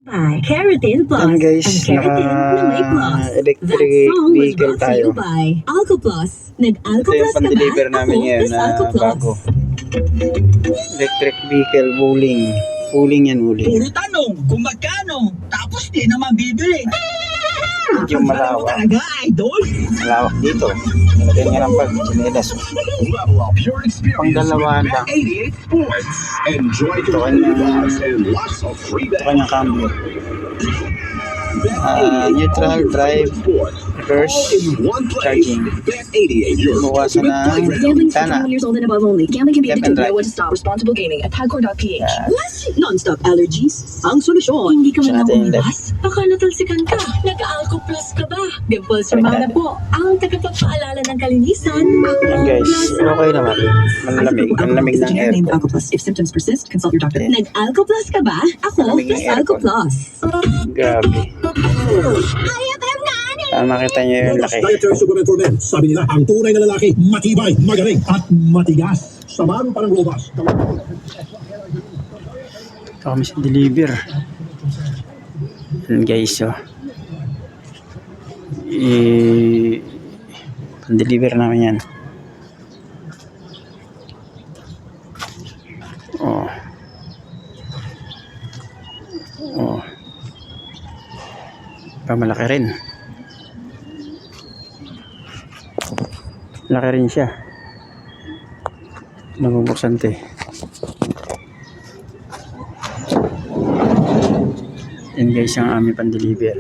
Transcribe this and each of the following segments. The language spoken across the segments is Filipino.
By Keratin Plus. Yan guys, Ang keratin na may plus. naka-electric That song was vehicle brought to you tayo. by Alco Plus. Nag-Alco Ito yung Plus ka ba? pan-deliver namin Ako, ngayon plus na Alco Plus. bago. Electric vehicle, Wuling. Wuling yan, Wuling. Puro tanong kung magkano, tapos di naman bibili. Medyo Alam mo malawak. talaga, idol. Malawak dito. Malagyan nga ng pag chinelas. Level up your Pang experience dalawaan with lang. 88 Sports. Enjoy Ito competitive kanyang- odds and lots of free Ito bets. kanyang cambio. Neutral, drive, reverse, charging. Bet 88, your Bukasan ng Gambling for tana. 21 years old and above only. Gambling can be Left addictive. and right. Know when to stop. Responsible gaming at tagcore.ph. Non-stop allergies? Ang solusyon. Hindi ka Sa man lang atin, umibas? Baka natalsikan ka. Nag-Alco Plus ka ba? Dimples Romana po. Ang tagapagpaalala ng kalinisan. Yan guys, okay naman. Malamig. Ang lamig ng aircon. Alco Plus. If symptoms persist, consult your doctor. Nag-Alco Plus ka ba? Ako, Malamig plus ng Alco aircon. Plus. Grabe. Para makita nyo yung laki. Dietary supplement for men. Sabi nila, ang tunay na lalaki, matibay, magaling, at matigas. Sabado parang robust. Ito kami sa deliver. Yan guys, oh. Deliver namin yan. Oh. Oh. Pamalaki rin. Laki rin siya. Nabubuksan ito eh. Yan guys ang aming pan-deliver.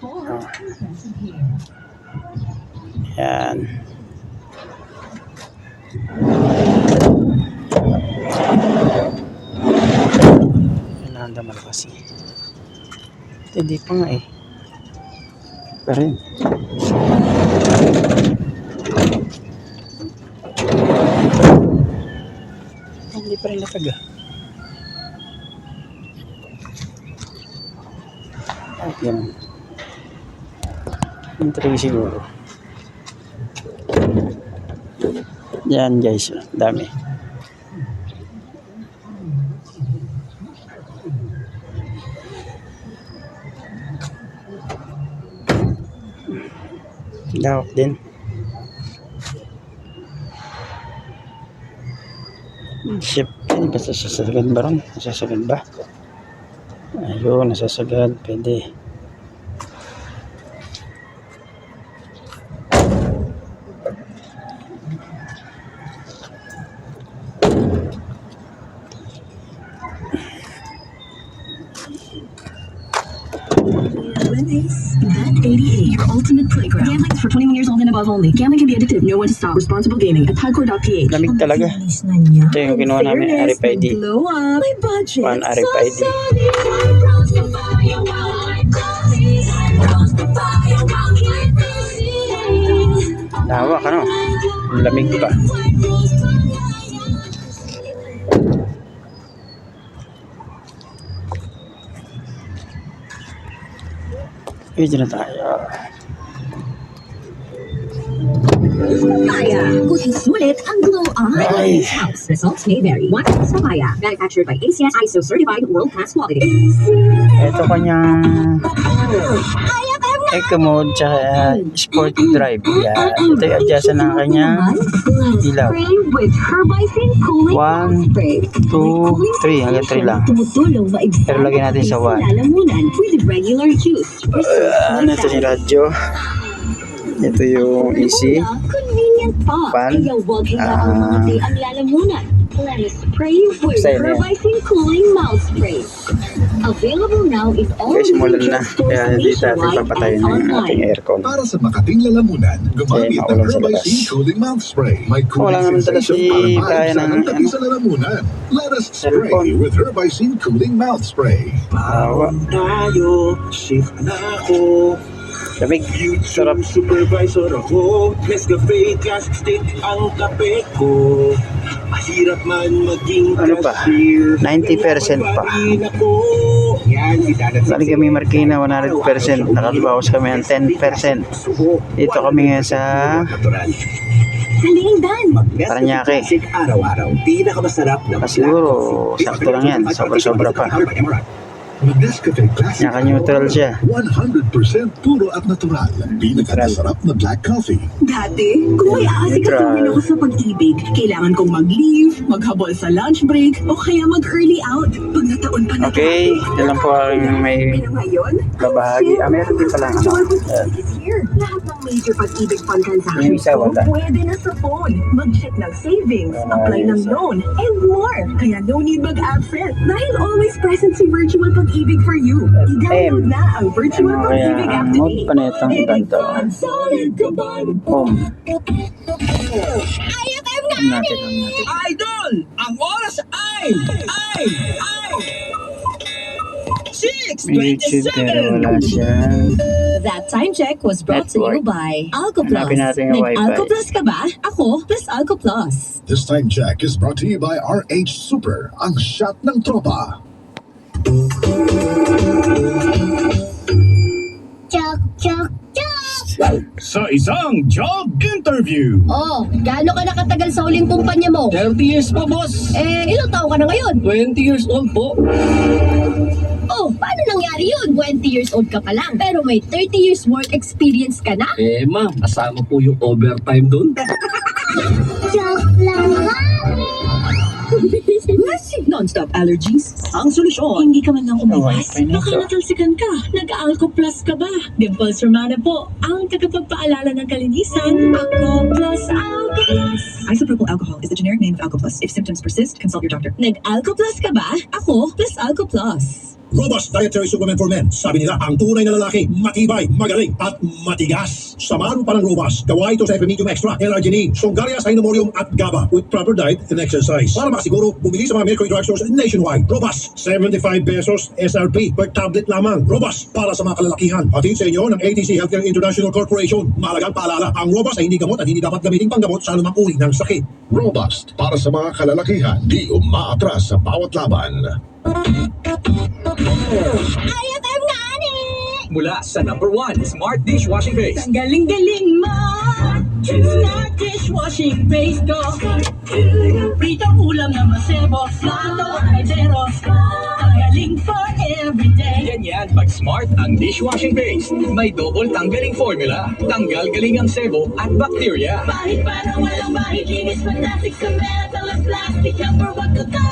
Oh. Yan. Kailangan na malakas eh. Hindi pa nga eh. Pa rin. Hindi pa rin nataga. At yan. Yung 3 siguro. Yan guys. Dami. Lawak din. Ship. Basta sasagad ba ron? Nasasagad ba? Ayun, nasasagad. Pwede. Bet 88, your ultimate playground. Gambling is for 21 years old and above only. Gambling can be addictive. Know when to stop. Responsible gaming at tagcore.ph. Lamig talaga. Bilis na niya. Ito yung ginawa namin, Fairness, RFID. Glow up. May budget. One RFID. Lawak ano? Lamig pa. Ito na tayo. Papaya. Buti sulit ang glow up. Ay. House results may vary. One piece papaya. Manufactured by ACS ISO certified world-class quality. Ito kanyang Eco mode tsaka sport drive. Yan. Ito yung adjustan ng kanyang ilaw. With Herbicide Cooling 1, 2, 3. Hanggang 3 lang. Tumutulong maibsan Pero lagyan natin sa 1. lalamunan with regular juice. Ano ito yung radyo? Ito yung AC. Convenient pa. Fan. Kaya huwag hilaang mga day ang lalamunan. Let's spray with Style na yan. Herbicide Cooling Mouth Spray. Available now in all Guys, umulan na. major stores Kaya hindi natin nationwide papatayin and ng ating online. aircon. Para sa makating lalamunan, gumamit Ayun, ng maulan sa labas. Herbicide Cooling Mouth Spray. May Wala cooling naman talaga sensation si para Brian maibsan ng ang tabi sa lalamunan. Let us spray Cellphone. with Herbicide Cooling Mouth Spray. Awa. Tayo, shift na ako. Lamig. Sarap. Supervisor ako, Nescafe Cash Stick ang kape ko. Mahirap man maging Ano pa? cashier. 90% pa. Ako. Yan, idadat Bali kami Marikina 100%. Nakabawas kami ng 10%. Dito kami ngayon sa natural. Galing, Dan. Paranaque. Classic araw-araw. Pinakamasarap na Siguro, sakto lang yan. Sobra-sobra pa. Nescafe Classic Naka-neutral siya. 100% puro at natural. Pinakamasarap na black coffee. Dati, kung may aasikasuhin ako sa pag-ibig, kailangan kong mag-leave, maghabol sa lunch break, o kaya mag-early out. Pag nataon pa na Okay, ito lang po ang may Pero ngayon, babahagi. Meron din pala ano. is here. Lahat ng major pag-ibig fund Yung transactions isa, ko, wala. pwede na sa phone. Mag-check ng savings, apply ng isa. loan, and more. Kaya no need mag-absent. Dahil always present si Virtual Pag-ibig for you. I-download na ang Virtual Ano kaya Pag-ibig app ang mode today. pa na itong ganito? Solid kaban. Home. IFM na! Natin lang natin. Idol! Ang oras ay 6:27! May YouTube pero wala siya. That time check was brought to you by Alco Plus. Hanapin natin yung wifi. Nag-Alco Plus ka ba? Ako, plus Alco Plus. This time check is brought to you by RH Super, ang shot ng tropa. Chok, chok, chok! Sa isang job interview. Oh, gaano ka nakatagal sa huling kumpanya mo? 30 years po, boss! Ilang taon ka na ngayon? 20 years old po. Oh, paano nangyari yun? 20 years old ka pa lang, pero may 30 years work experience ka na? Ma'am, kasama po yung overtime dun. Joke lang ha? Non-stop allergies? Ang solusyon. Hindi ka man lang umiwas. wifi nito. Baka natalsikan ka. Nag-Alco Plus ka ba? Dimples Romana po. Ang tagapagpaalala ng kalinisan. Ako plus Alco Plus. Isopropyl alcohol is the generic name of Alco Plus. If symptoms persist, consult your doctor. Nag-Alco Plus ka ba? Ako plus Alco Plus. Robust Dietary Supplement for Men. Sabi nila, ang tunay na lalaki, matibay, magaling, at matigas. Samahan mo pa ng Robust. Gawa ito sa Epimedium Extra, L-Arginine, Songaria Cynomorium at GABA with proper diet and exercise. Para makasiguro, bumili sa mga Mercury Drugstores nationwide. Robust, 75 pesos SRP per tablet lamang. Robust, para sa mga kalalakihan. Hatid sa inyo ng ATC Healthcare International Corporation. Mahalagang paalala, ang Robust ay hindi gamot at hindi dapat gamitin panggamot sa anumang uri ng sakit. Robust, para sa mga kalalakihan, di umaatras sa bawat laban. IFM na ani! Mula sa number 1, Smart Dishwashing Base. Ang galing-galing mo! Smart dishwashing base ko. Prito ulam na masebo. Plato ay zero. Ang galing for everyday. Ganyan pag Smart ang dishwashing base. May double tanggaling formula. Tanggal galing ang sebo at bacteria. Bahit para walang bahit, linis fantastic sa metal at plastic. Number one ko to.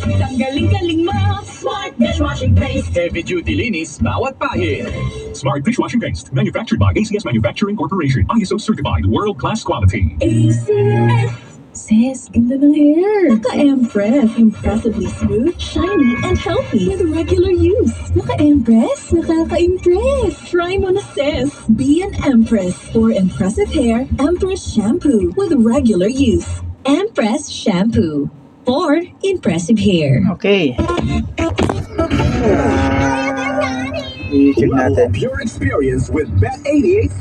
Ang galing-galing mo! Smart dishwashing base. Heavy duty linis bawat pahid. Smart Dishwashing Paste, manufactured by ACS Manufacturing Corporation, ISO certified, world-class quality. ACS. Sis, ganda ng hair. Naka-Empress. Impressively smooth, shiny, and healthy with regular use. Naka-Empress? Nakaka-impress. Try mo na, sis. Be an Empress for impressive hair. Empress Shampoo with regular use. Empress Shampoo for impressive hair. Okay. YouTube natin. Pure experience with Bet 88